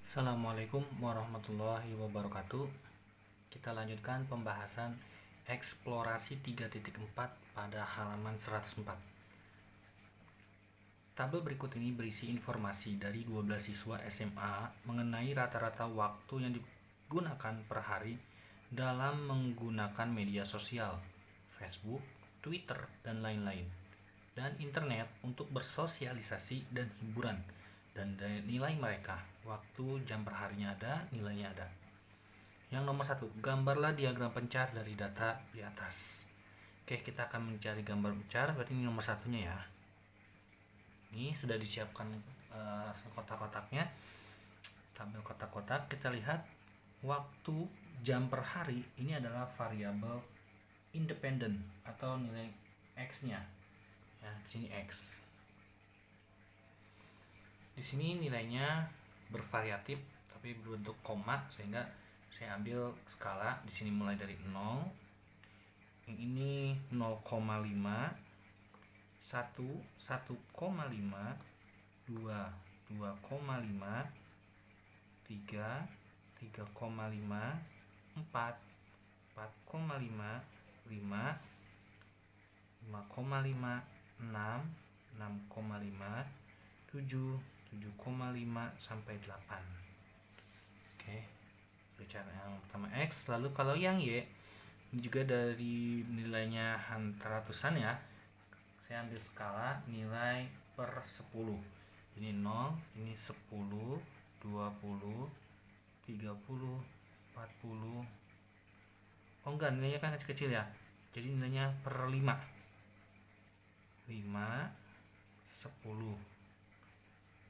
Assalamualaikum warahmatullahi wabarakatuh. Kita lanjutkan pembahasan eksplorasi 3.4 pada halaman 104. Tabel berikut ini berisi informasi dari 12 siswa SMA mengenai rata-rata waktu yang digunakan per hari dalam menggunakan media sosial, Facebook, Twitter, dan lain-lain, dan internet untuk bersosialisasi dan hiburan. Dan nilai mereka, waktu jam per harinya ada, nilainya ada. Yang nomor 1, gambarlah diagram pencar dari data di atas. Oke, kita akan mencari gambar pencar, berarti ini nomor satunya ya. Ini sudah disiapkan kotak-kotaknya, tabel kotak-kotak. Kita lihat waktu jam per hari ini adalah variabel independen atau nilai X-nya. Ya, di sini X. Di sini nilainya bervariatif tapi berbentuk koma, sehingga saya ambil skala. Di sini mulai dari 0. Yang ini 0,5, 1, 1,5, 2, 2,5, 3, 3,5, 4, 4,5, 5, 5,5, 6, 6,5, 7, 7,5 sampai 8. Oke, bicara yang pertama X. Lalu kalau yang Y, ini juga dari nilainya ratusan ya. Saya ambil skala nilai per 10. Ini 0, ini 10, 20, 30, 40. Oh enggak, nilainya kan kecil-kecil ya. Jadi nilainya per 5. 5, 10,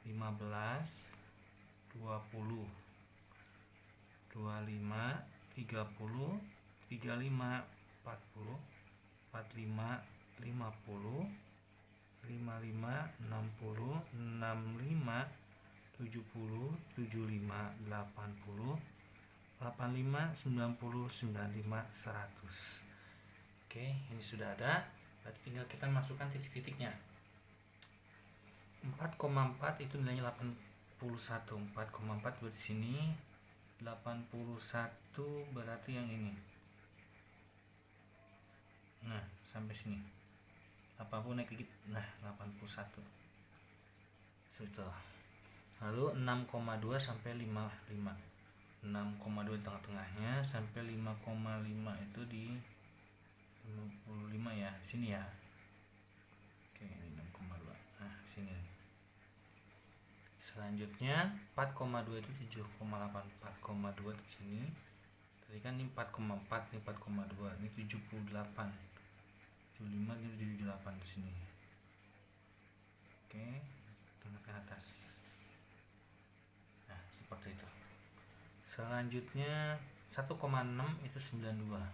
15, 20, 25, 30, 35, 40, 45, 50, 55, 60, 65, 70, 75, 80, 85, 90, 95, 100. Oke, ini sudah ada. Berarti tinggal kita masukkan titik-titiknya. 4,4 itu nilainya 81. 4,4 berarti sini. 81 berarti yang ini. Nah, sampai sini. 80 naik dikit. Nah, 81. Sudah. Lalu 6,2 sampai 55. 6,2 di tengah-tengahnya sampai 5,5 itu di 55 ya, sini ya. Oke, ini 6,2. Nah, sini. Selanjutnya 4,2 itu 7,8. 4,2 di sini. Tadi kan ini 4,4, ini 4,2, ini 78. 75, ini 78 di sini. Oke, tengah ke atas. Nah, seperti itu. Selanjutnya 1,6 itu 92.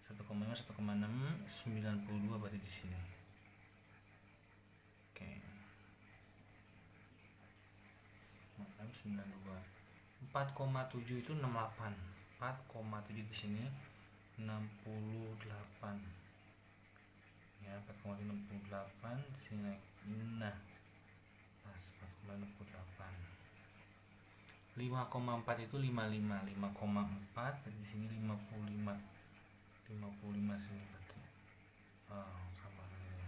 1,5, 1,6, 92 berarti di sini. Oke. 92. 4,7 itu 68. 4,7 di sini 68. Ya, 4,68 di sini naik. Nah, pas 4,68. 5,4 itu 55. 5,4 di sini 55. 55 sini berarti. Oh, sama ini.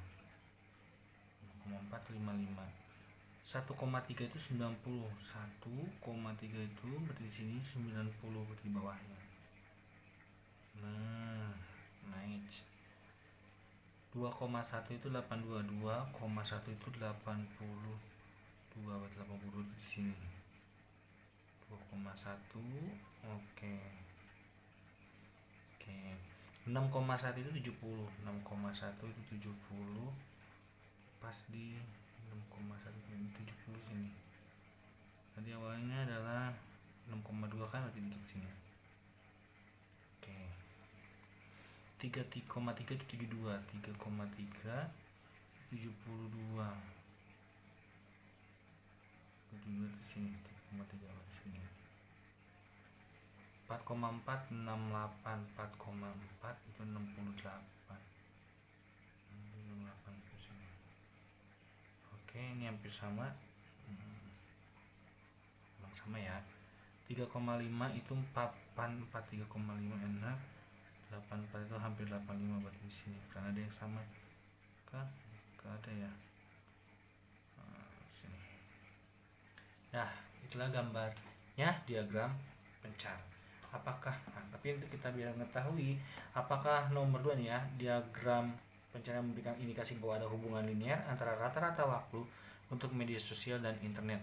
5,4 55. 1,3 itu 90. 1,3 itu berarti di sini 90 berarti di bawahnya. Nah, naik. 2,1 itu 82. 2,1 itu 82 berarti 82 di sini. 2,1. Oke. Oke. 6,1 itu 70. 6,1 itu 70. Pas di 6,1 ini 70 sini. Tadi awalnya adalah 6,2 kan, berarti di sini. Oke. 3,3 itu 72. 3,3 72. 72 di sini. 3,3 di sini. 4,4 68. 4,4 itu 68. 68 di sini. Oke, ini hampir sama. sama ya. 3,5 itu 4 3,5 enak. 84 itu hampir 85 berarti di sini karena ada yang sama kah? Gak ada ya. Sini. Nah, itulah gambarnya diagram pencar. Apakah tapi untuk kita biar mengetahui apakah nomor 2 nih ya, diagram pencarian memberikan indikasi bahwa ada hubungan linear antara rata-rata waktu untuk media sosial dan internet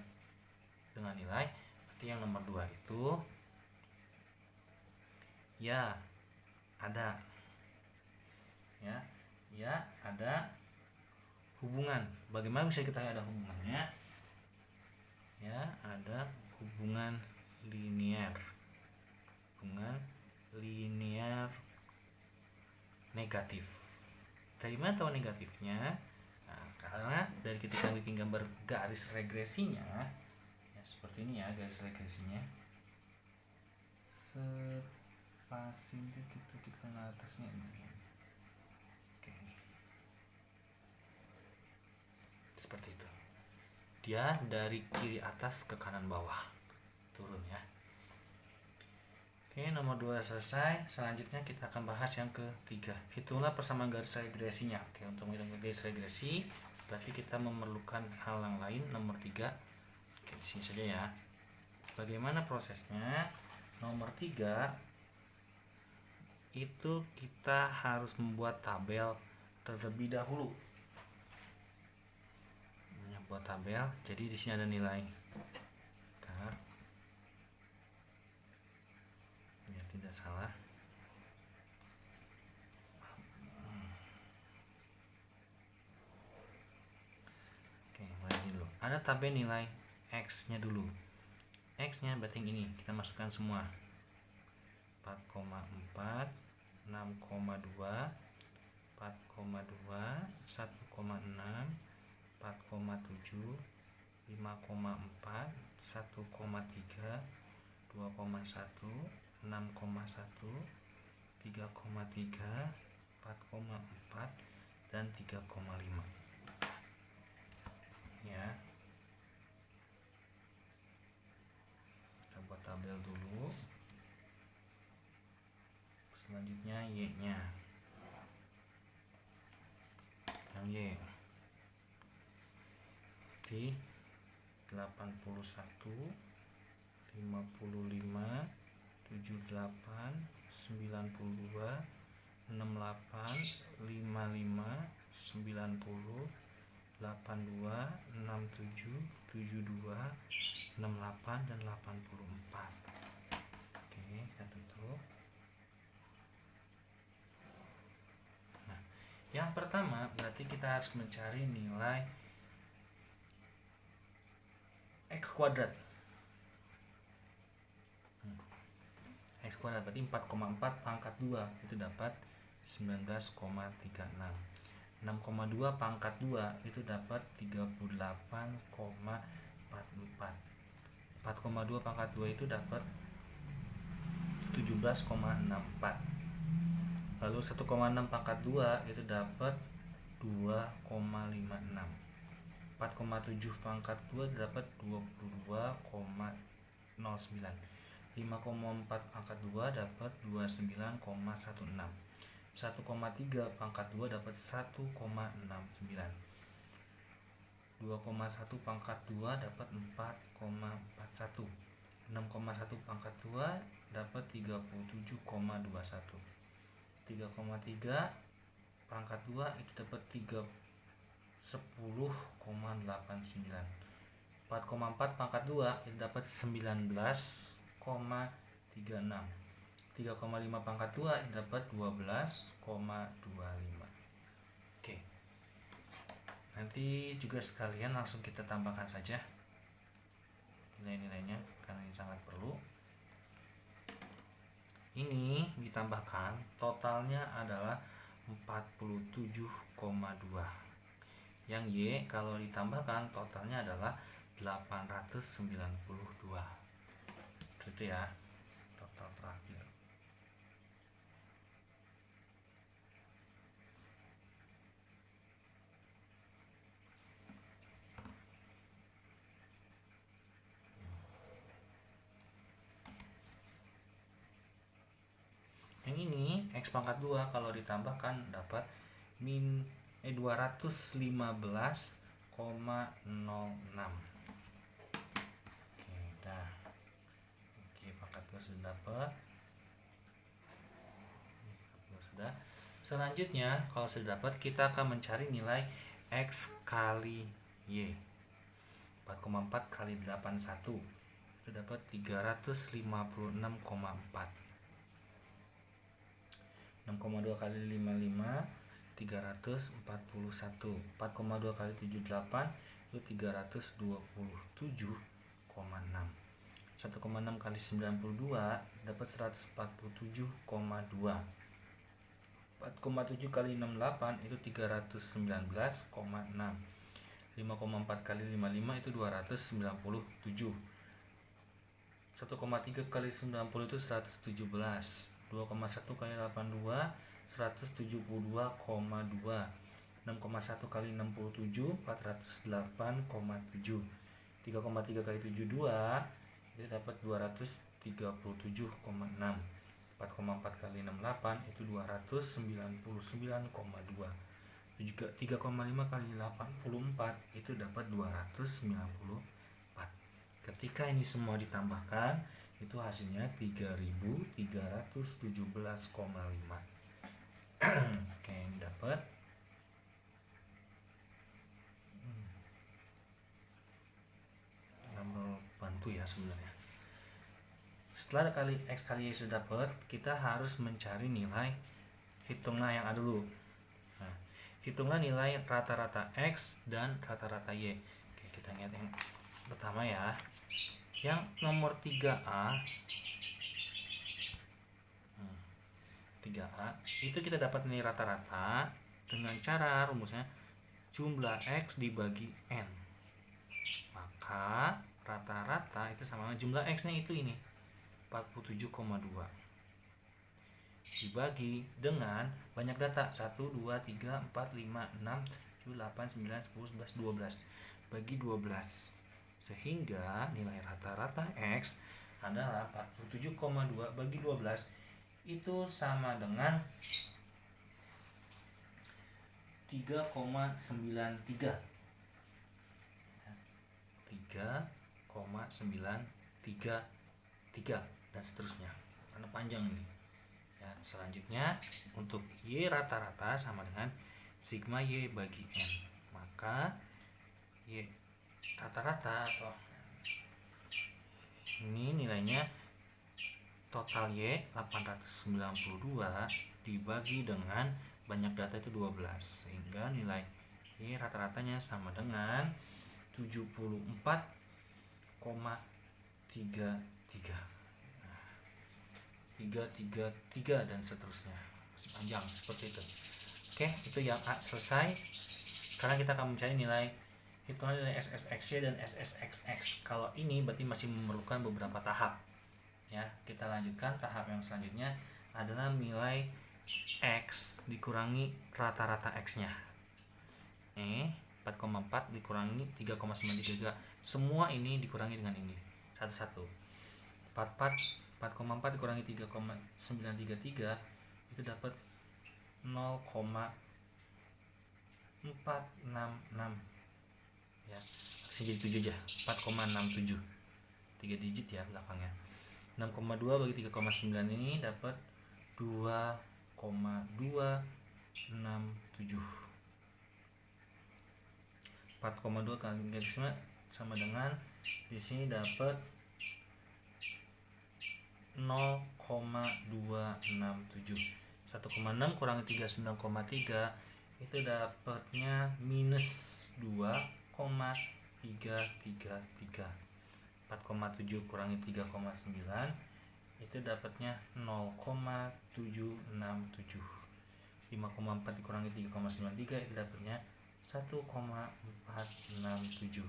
dengan nilai. Berarti yang nomor 2 itu ya ada ya ada hubungan. Bagaimana bisa kita ada hubungannya? Ya, ada hubungan linear negatif. Dari mana tahu negatifnya? Nah, karena dari ketika bikin gambar garis regresinya ya, seperti ini ya garis regresinya, pasin titik tengah atasnya ini. Oke. Seperti itu. Dia dari kiri atas ke kanan bawah turun ya. Oke, nomor 2 selesai. Selanjutnya kita akan bahas yang ketiga. Hitunglah persamaan garis regresinya. Oke, untuk menghitung garis regresi berarti kita memerlukan hal yang lain. Nomor 3. Oke, di sini saja ya. Bagaimana prosesnya? Nomor 3 itu kita harus membuat tabel terlebih dahulu. Membuat tabel. Jadi di sini ada nilai. Tidak salah. Oke, mulai dulu. Ada tabel nilai X-nya dulu. X-nya berarti ini kita masukkan semua. 4,4, 6,2, 4,2, 1,6, 4,7, 5,4, 1,3, 2,1, 6,1, 3,3, 4,4 dan 3,5 ya. Kita buat tabel dulu. Selanjutnya Y-nya. Yang Y di 81, 55, 78, 92, 68, 55, 90, 82, 67, 72, 68 dan 84. Oke, kita tutup. Nah, yang pertama berarti kita harus mencari nilai X kuadrat. X kuadrat berarti 4,4 pangkat 2 itu dapat 19,36. 6,2 pangkat 2 itu dapat 38,44. 4,2 pangkat 2 itu dapat 17,64. Lalu 1,6 pangkat 2 itu dapat 2,56. 4,7 pangkat 2 dapat 22,09. 5,4 pangkat 2 dapat 29,16. 1,3 pangkat 2 dapat 1,69. 2,1 pangkat 2 dapat 4,41. 6,1 pangkat 2 dapat 37,21. 3,3 pangkat 2 itu dapat 10,89. 4,4 pangkat 2 itu dapat 19,36. 3,5 pangkat 2 itu dapat 12,25. Oke. Nanti juga sekalian langsung kita tambahkan saja nilai-nilainya karena ini sangat perlu. Ini ditambahkan totalnya adalah 47,2. Yang Y kalau ditambahkan totalnya adalah 892. Gitu ya, total terakhir. X pangkat 2 kalau ditambahkan dapat 215,06. Oke, dah. Oke, pangkat 2 sudah dapat. Sudah. Selanjutnya, kalau sudah dapat, kita akan mencari nilai X kali Y. 4,4 kali 81 itu dapat 356,4. 6,2 kali 55 341. 4,2 kali 78 itu 327,6. 1,6 kali 92 dapat 147,2. 4,7 kali 68 itu 319,6. 5,4 kali 55 itu 297. 1,3 kali 90 itu 117. 2,1 kali 82 172,2. 6,1 kali 67 408,7. 3,3 kali 72 itu dapat 237,6. 4,4 kali 68 itu 299,2. juga 3,5 kali 84 itu dapat 294. Ketika ini semua ditambahkan itu hasilnya 3317,5. Oke, ini dapat nomor bantu ya sebenarnya. Setelah kali X kali Y sudah dapat, kita harus mencari nilai, hitunglah yang ada dulu. Nah, hitunglah nilai rata-rata X dan rata-rata Y. Oke, kita lihat yang pertama ya. Yang nomor 3A 3A itu kita dapat nilai rata-rata dengan cara rumusnya jumlah X dibagi N. Maka rata-rata itu sama jumlah X nya itu ini 47,2 dibagi dengan banyak data 1, 2, 3, 4, 5, 6, 7, 8, 9, 10, 11, 12 bagi 12 sehingga nilai rata-rata X adalah 47,2 bagi 12 itu sama dengan 3,93 dan seterusnya karena panjang ini ya. Selanjutnya untuk Y rata-rata sama dengan sigma Y bagi N, maka Y rata-rata atau ini nilainya total Y 892 dibagi dengan banyak data itu 12 sehingga nilai Y rata-ratanya sama dengan 74,33 dan seterusnya, panjang seperti itu. Oke, itu yang A selesai. Sekarang kita akan mencari nilai hitungan nilai SSXY dan SSXX. Kalau ini berarti masih memerlukan beberapa tahap ya. Kita lanjutkan tahap yang selanjutnya adalah nilai X dikurangi rata-rata X nya. 4,4 dikurangi 3,93. Semua ini dikurangi dengan ini satu-satu. 4,4 dikurangi 3,933 itu dapat 0,466 ya. Jadi 7 aja, 4,67. 3 digit ya belakangnya. 6,2 bagi 3,9 ini dapat 2,267. 4,2 kali 3,9 sama dengan di sini dapat 0,267. 1,6 kurangi 39,3 itu dapatnya minus 2,333. 4,7 kurangi 3,9 itu dapatnya 0,767. 5,4 dikurangi 3,93 itu dapatnya 1,467.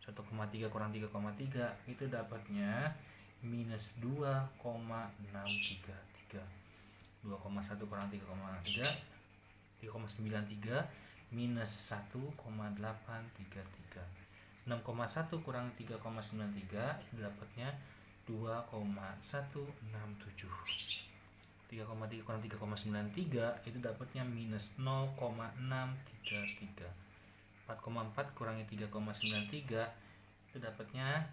1,3 kurang 3,3 itu dapatnya minus 2,633. 2,1 kurang 3,3 3,93 minus 1,833. 6,1 kurang 3,93 itu dapatnya 2,167. 3,3 kurang 3,93 itu dapatnya minus 0,633. 4,4 kurangi 3,93 itu dapatnya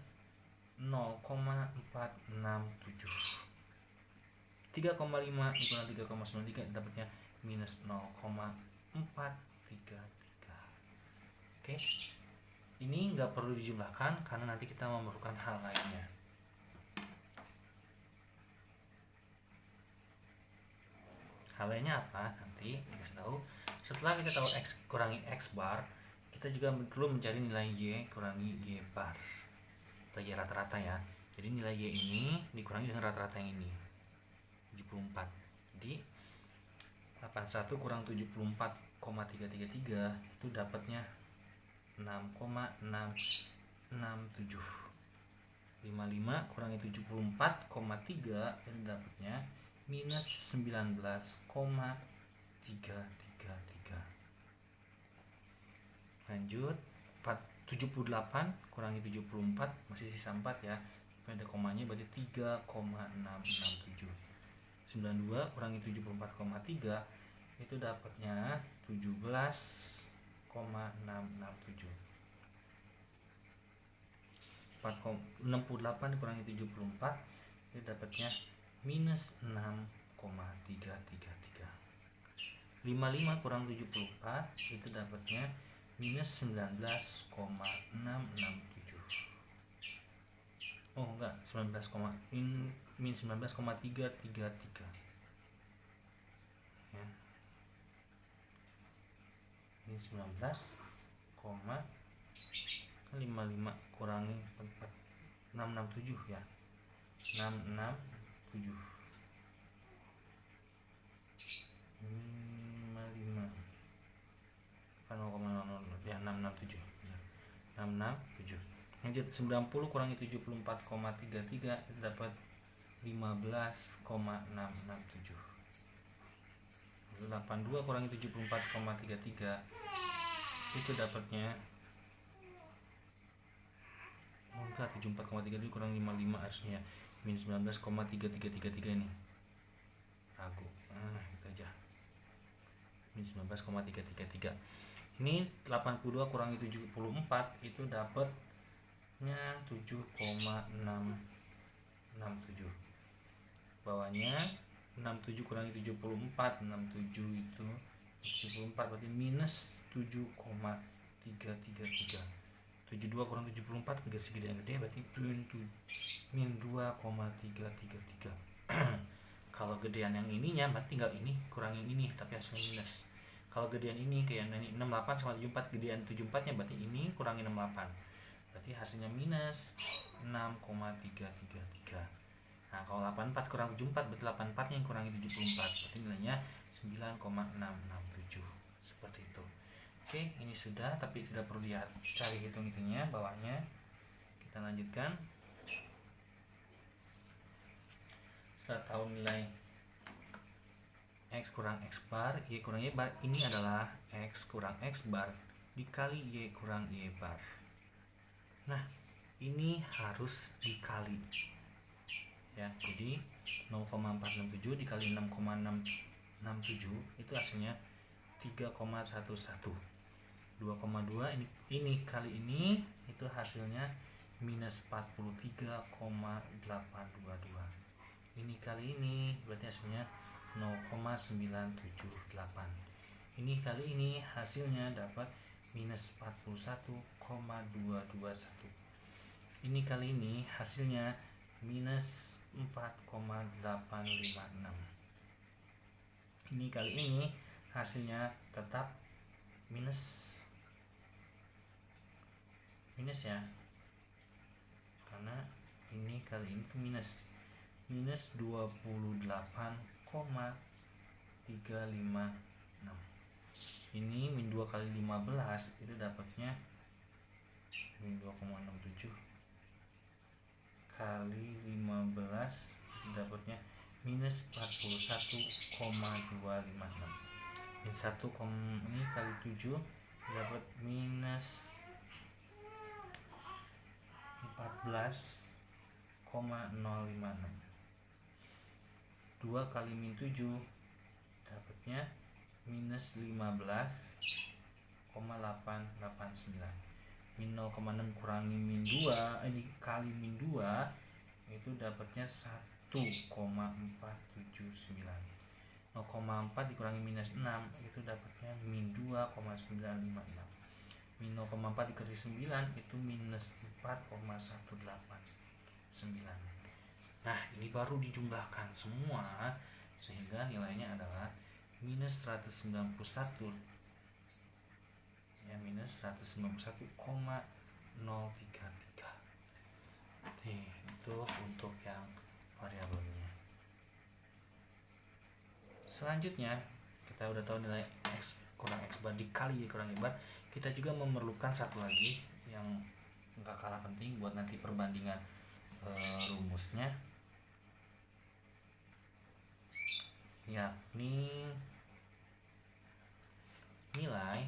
0,467. 3,5 dikurang 3,93 dapatnya minus 0,433. Oke, ini nggak perlu dijumlahkan karena nanti kita memerlukan hal lainnya. Hal lainnya apa? Nanti kita tahu. Setelah kita tahu X kurangi X bar, kita juga perlu mencari nilai Y kurangi Y bar atau Y rata-rata ya. Jadi nilai Y ini dikurangi dengan rata-rata yang ini 74. Jadi 81 kurang 74,333 itu dapatnya 6,667. 55 kurangi 74,3 itu dapatnya minus 19,333. Lanjut 78 kurangi 74 masih sisa 4 ya, ada komanya berarti 3,667. 92 kurangi 74,3 itu dapatnya 17,667. 68 dikurangi 74 itu dapatnya minus 6,333. 55 kurang 74 itu dapatnya minus 19,667. Oh enggak, minus 19,333 ya. Minus 19,55 kurangi 4 667 ya. 667 55 kan 0,00 ya 667 667. Lanjut 90 kurangi 74,33 itu dapat 15,667. 82 kurangi 74,33 itu dapatnya enggak 74,33 kurang 55 harusnya minus 19,3333 ini ragu. Itu aja minus 19,333. Ini 82 kurangi 74 itu dapatnya 7,667. Bawahnya 67 kurangi 74, 67 itu 74 berarti minus 7,333. 72 kurang 74 segede yang gede berarti min 2,333. Kalau gedean yang ininya berarti tinggal ini kurang yang ini tapi hasilnya minus. Kalau gedean ini kayak ini 68 sama 74, gedean 74 nya berarti ini kurangi 68 berarti hasilnya minus 6,333. Nah kalau 84 kurang 74 berarti 84 nya yang kurangi 74 berarti nilainya 9,667 seperti itu. Oke, ini sudah, tapi tidak perlu cari hitung-hitungnya bawahnya. Kita lanjutkan. Setelah tahu nilai X kurang X bar, Y kurang Y bar, ini adalah X kurang X bar dikali Y kurang Y bar. Nah, ini harus dikali. Ya, jadi 0,467 dikali 6,667 itu hasilnya 3,11. 2,2 ini kali ini itu hasilnya minus 43,822. Ini kali ini berarti hasilnya 0,978. Ini kali ini hasilnya dapat minus 41,221. Ini kali ini hasilnya minus 4,856. Ini kali ini hasilnya tetap minus ya, karena ini kali ini minus 28,356. Ini min 2 kali 15 itu dapatnya min 2,67 kali 15 itu dapatnya minus 41,256. Min 1 ini kali 7 dapat minus 14,056. 2 kali min 7 dapatnya minus 15,889. Min 0,6 kurangi min 2 ini kali min 2 itu dapatnya 1,479. 0,4 dikurangi minus 6 itu dapatnya min 2,956. Min 0,4 dikali 9 itu minus 4,189. Nah, ini baru dijumlahkan semua sehingga nilainya adalah minus 191 ya, minus 191,033. Nih, itu untuk yang variabelnya. Selanjutnya kita udah tahu nilai X kurang X bar dikali Y kurang Y bar. Kita juga memerlukan satu lagi yang nggak kalah penting buat nanti perbandingan rumusnya, yakni nilai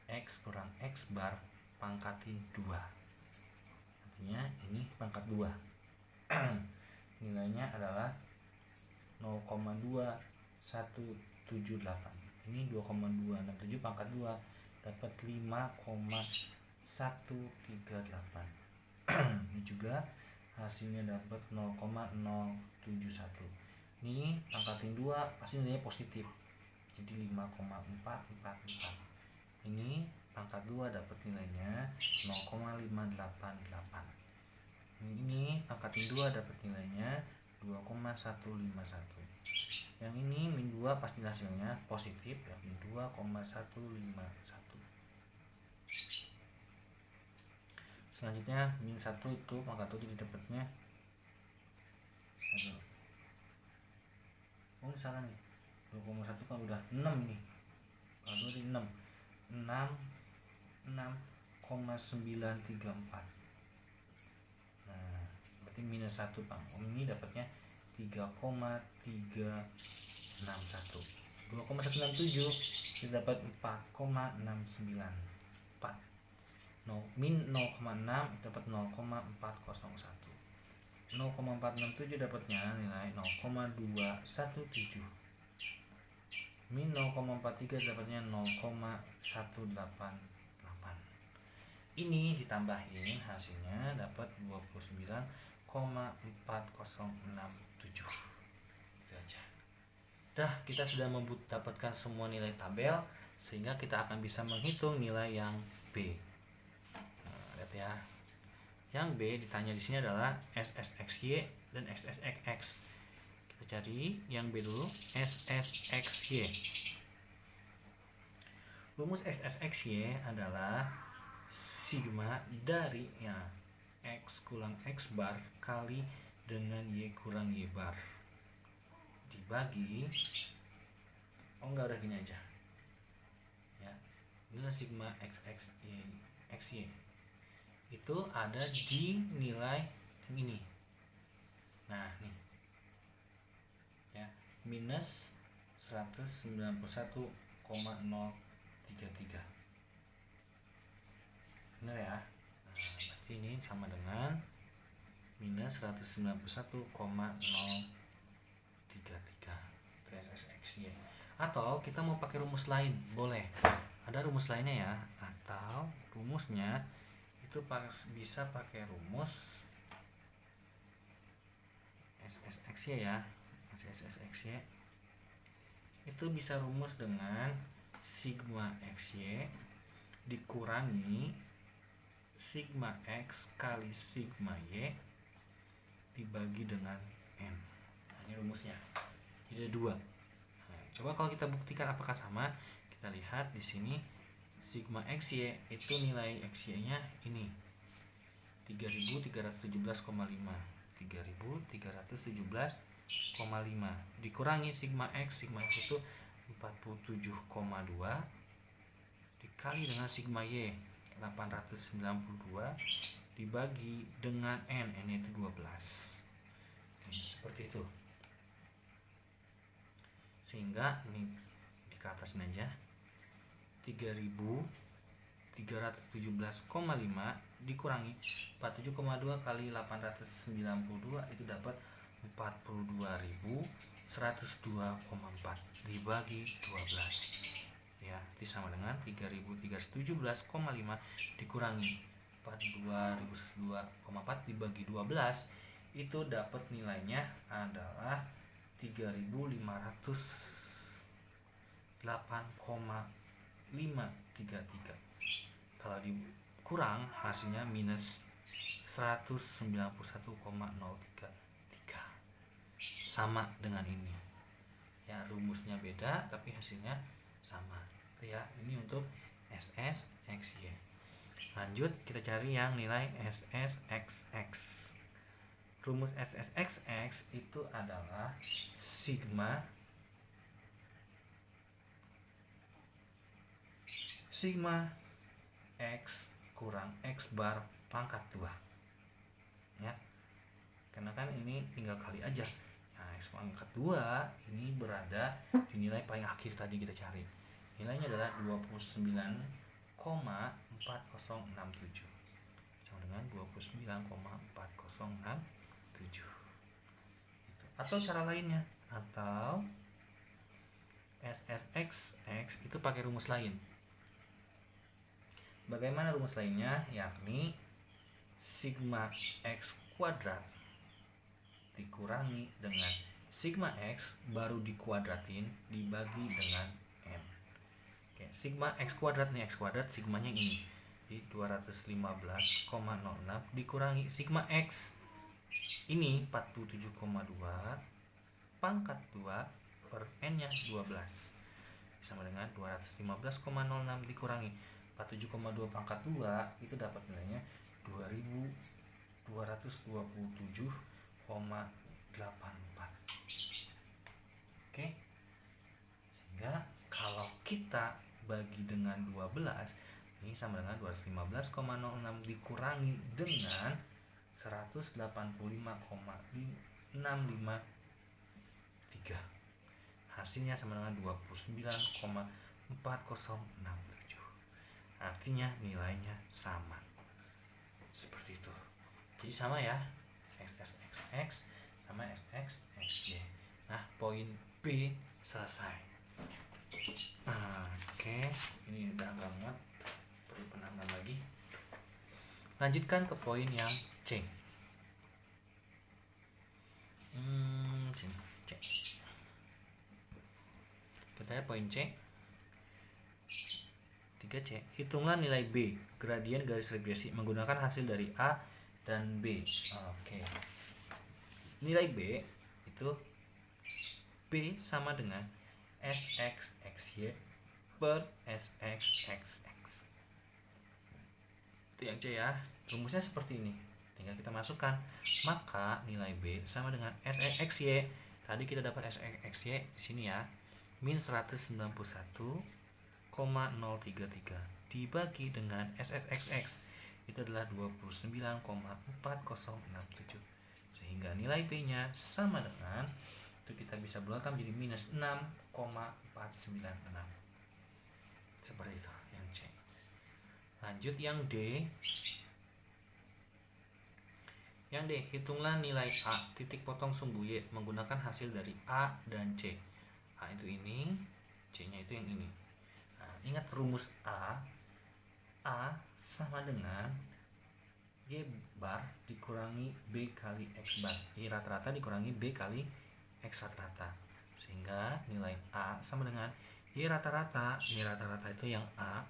X kurang X bar pangkatin 2. Artinya ini pangkat 2. Nilainya adalah 0,2178. Ini 2,267 pangkat 2 dapat 5,138. Ini juga hasilnya dapat 0,071. Ini pangkatin 2 pasti nilainya positif, jadi 5,444. Ini pangkat 2 dapat nilainya 0,588. Ini pangkatin 2 dapat nilainya 2,151. Yang ini min 2 pasti hasilnya positif, ya, min 2,151. Selanjutnya min 1 itu pangkat 7 didapatnya, oh salah nih, 2,1 kan udah 6 nih, kalau di 6 6,934. Nah, berarti minus 1 Bang. Ini dapatnya 3,361. 2,167 didapat 4,694. Min 0,6 dapat 0,401. 0,467 dapatnya nilai 0,217. Min 0,43 dapatnya 0,188. Ini ditambahin hasilnya dapat 29,4067. Itu aja. Dah, kita sudah mendapatkan semua nilai tabel sehingga kita akan bisa menghitung nilai yang B. Nah, lihat ya. Yang B ditanya di sini adalah SSXY dan SSXX. Kita cari yang B dulu, SSXY. Rumus SSXY adalah sigma dari ya X kurang X bar kali dengan Y kurang Y bar dibagi, enggak, udah gini aja ya, nilai sigma XY itu ada di nilai yang ini. Nah nih ya, minus 191,033. Benar ya. Nah, berarti ini sama dengan minus 191,033. SSXY. Atau kita mau pakai rumus lain, boleh. Ada rumus lainnya ya. Atau rumusnya itu bisa pakai rumus SSXY ya. SSXY itu bisa rumus dengan sigma XY dikurangi sigma X kali sigma Y dibagi dengan N. Nah, ini rumusnya. Jadi ada 2. Nah, coba kalau kita buktikan apakah sama, kita lihat di sini sigma XY itu nilai XY-nya ini 3317,5. 3317,5 dikurangi sigma X itu 47,2 dikali dengan sigma Y 892 dibagi dengan N itu 12. Seperti itu. Sehingga ini di ke atas aja 3317,5 dikurangi 47,2 kali 892 itu dapat 42.102,4 dibagi 12 ya, sama dengan 3.317,5 dikurangi 42.102,4 dibagi 12, itu dapat nilainya adalah 3.508,533. Kalau dikurang hasilnya minus 191,033, sama dengan ini ya, rumusnya beda tapi hasilnya sama ya. Ini untuk SSXY. Lanjut kita cari yang nilai SSXX. Rumus SSXX itu adalah sigma X kurang X bar pangkat 2 ya, karena kan ini tinggal kali aja. Nah, X pangkat 2 ini berada di nilai paling akhir tadi kita cari. Nilainya adalah 29,4067 sama dengan 29,4067. Atau cara lainnya, atau SSXX itu pakai rumus lain. Bagaimana rumus lainnya? Yakni sigma X kuadrat dikurangi dengan sigma X baru dikuadratin dibagi dengan M. Oke, sigma X kuadrat nih, X kuadrat sigmanya ini di 215,06 dikurangi sigma X ini 47,2 pangkat 2 per N nya 12 sama dengan 215,06 dikurangi 47,2 pangkat 2 itu dapat nilainya 2227,84. Oke. Sehingga kalau kita bagi dengan 12 ini sama dengan 215,06 dikurangi dengan 185,653. Hasilnya sama dengan 29,4067. Artinya nilainya sama. Seperti itu. Jadi sama ya, SSXX sama SSXY. Nah, poin B selesai. Oke, ini udah agak muat, perlu penambahan lagi. Lanjutkan ke poin yang C. C. Kita lihat poin C. 3C. Hitunglah nilai B, gradien garis regresi menggunakan hasil dari A dan B. Oke. Nilai B itu B sama dengan SXXY per SXXX. Itu yang C ya. Rumusnya seperti ini. Tinggal kita masukkan. Maka nilai B sama dengan SXXY. Tadi kita dapat SXXY di sini ya. Min 191,033 dibagi dengan SSXX itu adalah 29,4067, sehingga nilai B nya sama dengan, itu kita bisa bulatkan menjadi minus 6,496. Seperti itu yang C. Lanjut yang D. Yang D, hitunglah nilai A titik potong sumbu Y menggunakan hasil dari A dan C. A itu ini, C nya itu yang ini. Nah, ingat rumus A sama dengan Y bar dikurangi B kali X bar. Y rata-rata dikurangi B kali X rata-rata. Sehingga nilai A sama dengan Y rata-rata. Y rata-rata itu yang A.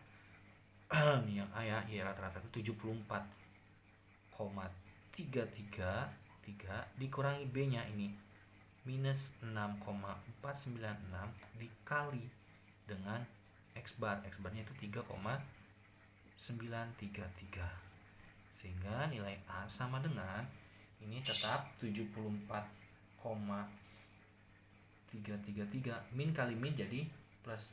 Ini yang A ya. Y rata-rata itu 74,333 dikurangi B nya ini minus 6,496 dikali dengan X bar. X barnya itu 3,933. Sehingga nilai A sama dengan ini tetap 74,333 min kali min jadi plus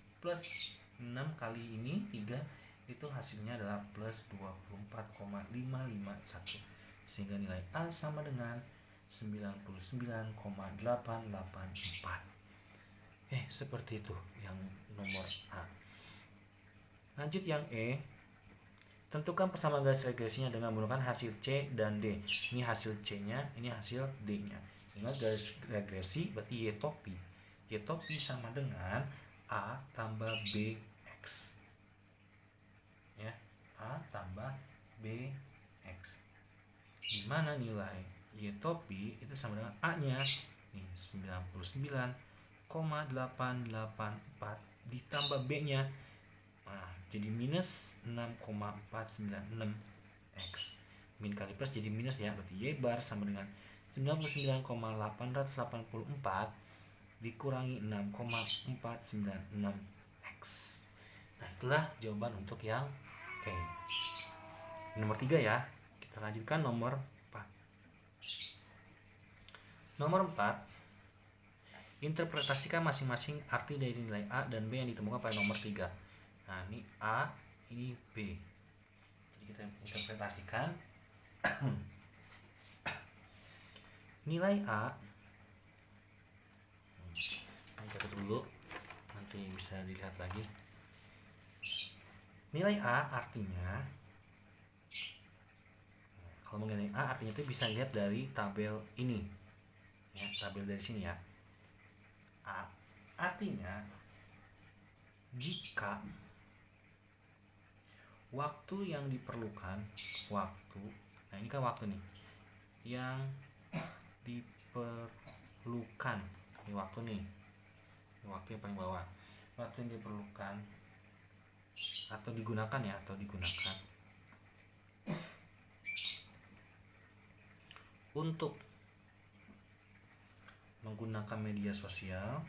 6 kali ini 3 itu hasilnya adalah plus 24,551. Sehingga nilai A sama dengan 99,884. Seperti itu yang nomor A. Lanjut yang E. Tentukan persamaan garis regresinya dengan menggunakan hasil C dan D. Ini hasil C-nya, ini hasil D-nya. Ingat garis regresi berarti Y topi. Y topi sama dengan A tambah BX. Ya, A tambah BX. Di mana nilai Y topi itu sama dengan A-nya. Nih, 99,884 ditambah B-nya. Nah, jadi minus 6,496 X. Min kali plus jadi minus ya, berarti Y bar sama dengan 99,884 dikurangi 6,496 X. Nah, itulah jawaban untuk yang E. Nomor 3 ya. Kita lanjutkan nomor 4. Nomor 4. Interpretasikan masing-masing arti dari nilai A dan B yang ditemukan pada nomor 3. Nah, ini A, ini B. Jadi kita interpretasikan. Nilai A, kita tutup dulu, nanti bisa dilihat lagi. Nilai A artinya, kalau mengenai A artinya itu bisa lihat dari tabel ini, ya, tabel dari sini ya. A artinya jika waktu yang diperlukan, nah ini kan waktu nih yang diperlukan, ini waktu nih, ini waktu yang paling bawah, waktu yang diperlukan atau digunakan ya, untuk menggunakan media sosial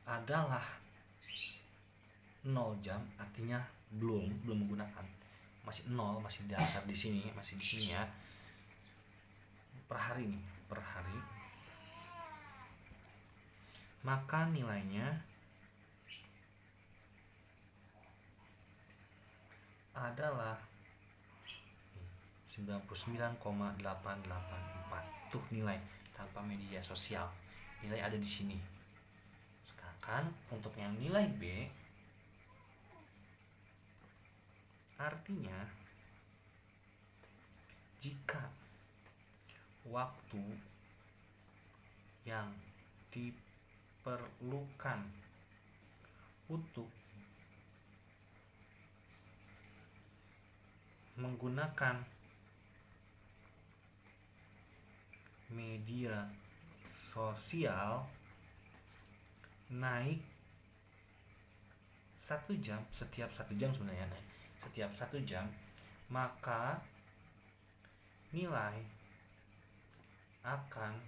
adalah 0 jam, artinya belum menggunakan, masih 0, masih dasar di sini, ya, per hari nih, maka nilainya adalah 99,884. Tuh nilai tanpa media sosial. Nilai ada di sini. Sedangkan untuk yang nilai B artinya jika waktu yang diperlukan untuk menggunakan media sosial naik 1 jam, setiap 1 jam sebenarnya naik, setiap 1 jam, maka nilai akan,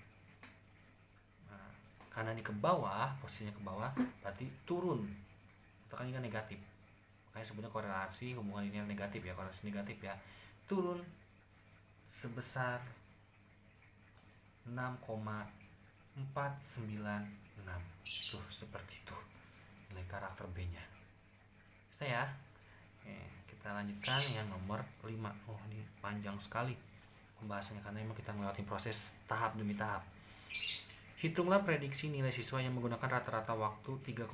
nah, karena ini ke bawah, posisinya ke bawah, berarti turun, itu kan ini kan negatif, makanya sebenarnya korelasi hubungan linear negatif ya, korelasi negatif ya, turun sebesar 6,496. Tuh seperti itu nilai karakter B-nya. Saya kita lanjutkan yang nomor 5. Oh, ini panjang sekali pembahasannya karena memang kita melewati proses tahap demi tahap. Hitunglah prediksi nilai siswa yang menggunakan rata-rata waktu 3,8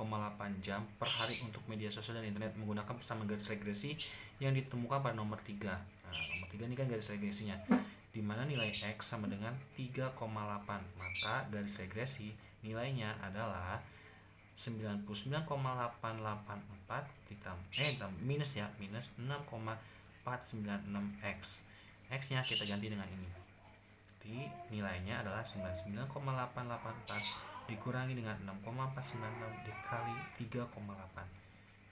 jam per hari untuk media sosial dan internet menggunakan persamaan garis regresi yang ditemukan pada nomor 3. Nah, nomor 3 ini kan garis regresinya, di mana nilai X sama dengan 3,8. Maka garis regresi nilainya adalah 99,884 ditambah minus 6,496 X. X-nya kita ganti dengan ini. Jadi nilainya adalah 99,884 dikurangi dengan 6,496 dikali 3,8.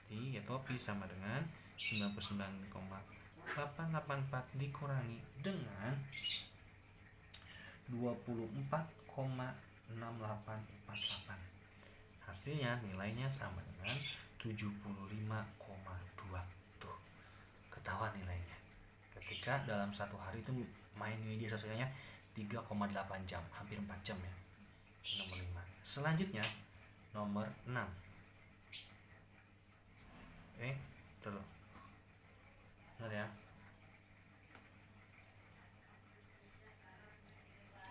Jadi ya topi sama dengan 99,884 dikurangi dengan 24,6848. Hasilnya nilainya sama dengan 75,2. Tuh, ketahuan nilainya. Ketika dalam satu hari itu main media sosialnya 3,8 jam, hampir 4 jam ya. Nomor 5. Selanjutnya nomor 6. Dulu. Benar ya.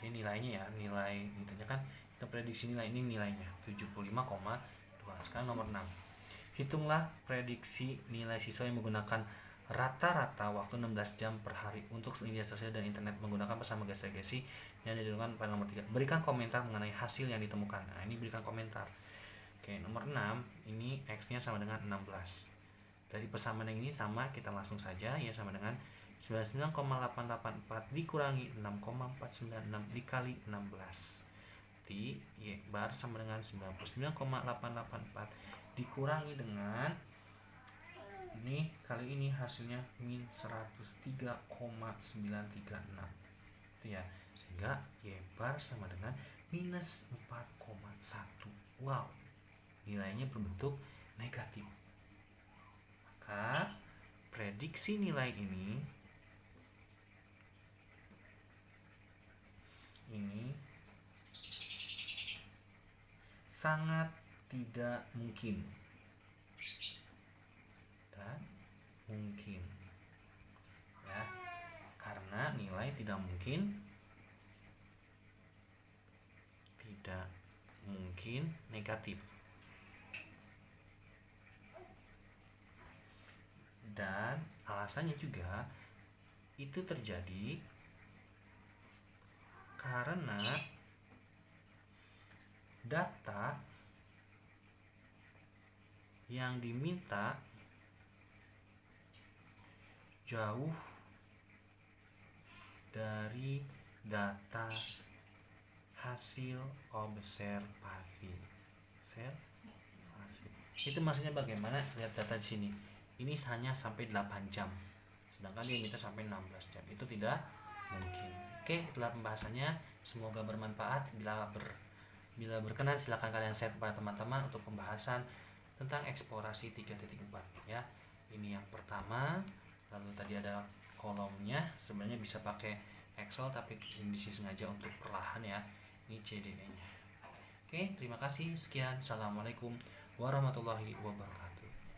Oke, nilainya ya, nilai ditanyakan kita prediksi nilai, ini nilainya 75,2. Sekarang nomor 6. Hitunglah prediksi nilai siswa yang menggunakan rata-rata waktu 16 jam per hari untuk media sosial dan internet menggunakan pesan agregasi yang ditentukan pada nomor 3. Berikan komentar mengenai hasil yang ditemukan. Nah, ini berikan komentar. Oke, nomor 6, ini X-nya sama dengan 16. Dari persamaan yang ini sama, kita langsung saja ya, sama dengan 99,884 dikurangi 6,496 dikali 16. Y bar sama dengan 99,884 dikurangi dengan ini, kali ini hasilnya min 103,936 itu ya, sehingga Y bar sama dengan minus 4,1. Wow, nilainya berbentuk negatif. Maka prediksi nilai ini sangat tidak mungkin dan mungkin ya, karena nilai tidak mungkin negatif, dan alasannya juga itu terjadi karena data yang diminta jauh dari data hasil observasi. Itu maksudnya bagaimana? Lihat data di sini. Ini hanya sampai 8 jam. Sedangkan dia minta sampai 16 jam. Itu tidak mungkin. Oke, itulah pembahasannya. Semoga bermanfaat. Bila berkenan silakan kalian share kepada teman-teman untuk pembahasan tentang eksplorasi 3.4 ya. Ini yang pertama. Lalu tadi ada kolomnya, sebenarnya bisa pakai Excel tapi di sini sengaja untuk perlahan ya. Ini CDE-nya. Oke, terima kasih. Sekian. Assalamualaikum warahmatullahi wabarakatuh.